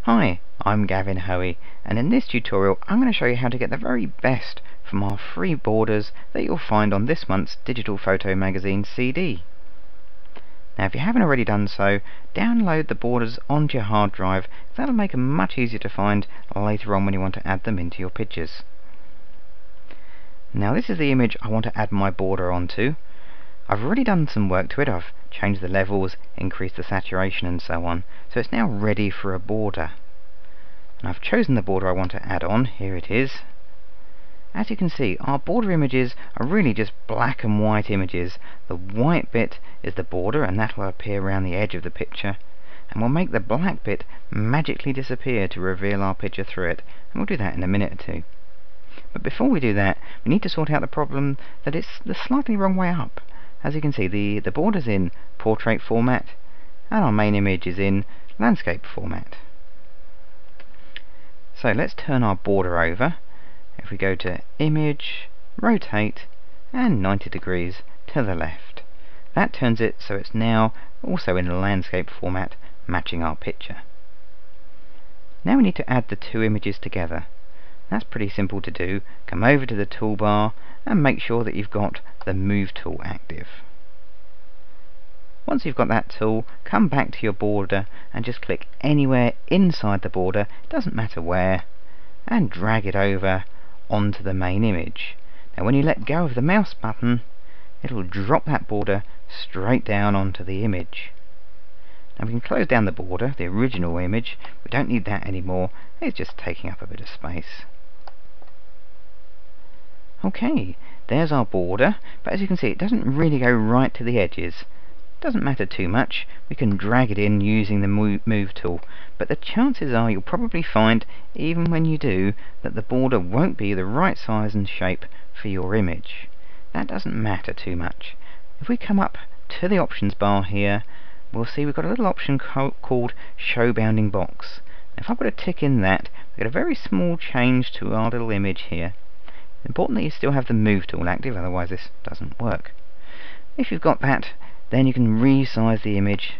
Hi, I'm Gavin Hoey, and in this tutorial I'm going to show you how to get the very best from our free borders that you'll find on this month's Digital Photo Magazine CD. Now if you haven't already done so, download the borders onto your hard drive. That'll make them much easier to find later on when you want to add them into your pictures. Now this is the image I want to add my border onto. I've already done some work to it. I've changed the levels, increased the saturation and so on, so it's now ready for a border. And I've chosen the border I want to add on. Here it is. As you can see, our border images are really just black and white images. The white bit is the border, and that will appear around the edge of the picture, and we'll make the black bit magically disappear to reveal our picture through it, and we'll do that in a minute or two. But before we do that, we need to sort out the problem that it's the slightly wrong way up. As you can see, the border's in portrait format, and our main image is in landscape format. So let's turn our border over. If we go to Image, Rotate, and 90 degrees to the left. That turns it so it's now also in landscape format, matching our picture. Now we need to add the two images together. That's pretty simple to do. Come over to the toolbar and make sure that you've got the Move tool active. Once you've got that tool, come back to your border and just click anywhere inside the border, doesn't matter where, and drag it over onto the main image. Now when you let go of the mouse button, it'll drop that border straight down onto the image. Now we can close down the border, the original image. We don't need that anymore. It's just taking up a bit of space. Okay, there's our border, but as you can see it doesn't really go right to the edges. Doesn't matter too much. We can drag it in using the move tool, but the chances are you'll probably find, even when you do, that the border won't be the right size and shape for your image. That doesn't matter too much. If we come up to the options bar here, we'll see we've got a little option called Show Bounding Box. If I put a tick in that, we get a very small change to our little image here. It's important that you still have the move tool active, otherwise this doesn't work. If you've got that, then you can resize the image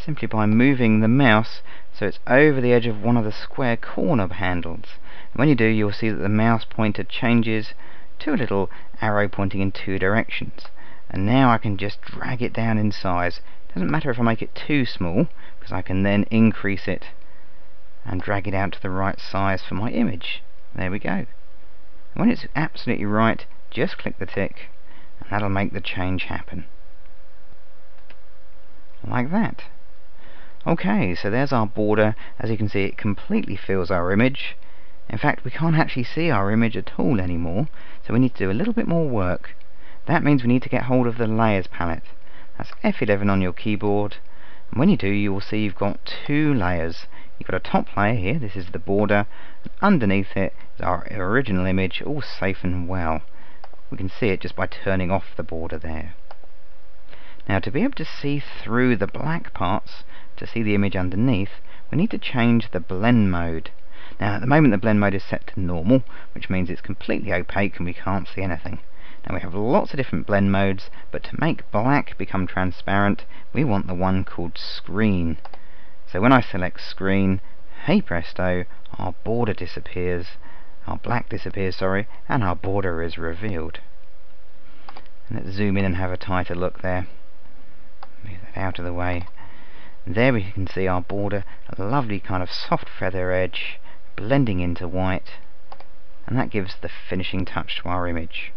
simply by moving the mouse so it's over the edge of one of the square corner handles. And when you do, you'll see that the mouse pointer changes to a little arrow pointing in two directions. And now I can just drag it down in size. Doesn't matter if I make it too small, because I can then increase it and drag it out to the right size for my image. There we go. And when it's absolutely right, just click the tick and that'll make the change happen. Like that. Okay, so there's our border. As you can see, it completely fills our image. In fact, we can't actually see our image at all anymore, so we need to do a little bit more work. That means we need to get hold of the Layers palette. That's F11 on your keyboard, and when you do, you will see you've got two layers. You've got a top layer here, this is the border, and underneath it is our original image, all safe and well. We can see it just by turning off the border there. Now to be able to see through the black parts, to see the image underneath, we need to change the blend mode. Now at the moment the blend mode is set to normal, which means it's completely opaque and we can't see anything. Now we have lots of different blend modes, but to make black become transparent, we want the one called Screen. So when I select Screen, hey presto, our border disappears, our black disappears, sorry, and our border is revealed. And let's zoom in and have a tighter look there. Move that out of the way. There we can see our border, a lovely kind of soft feather edge blending into white, and that gives the finishing touch to our image.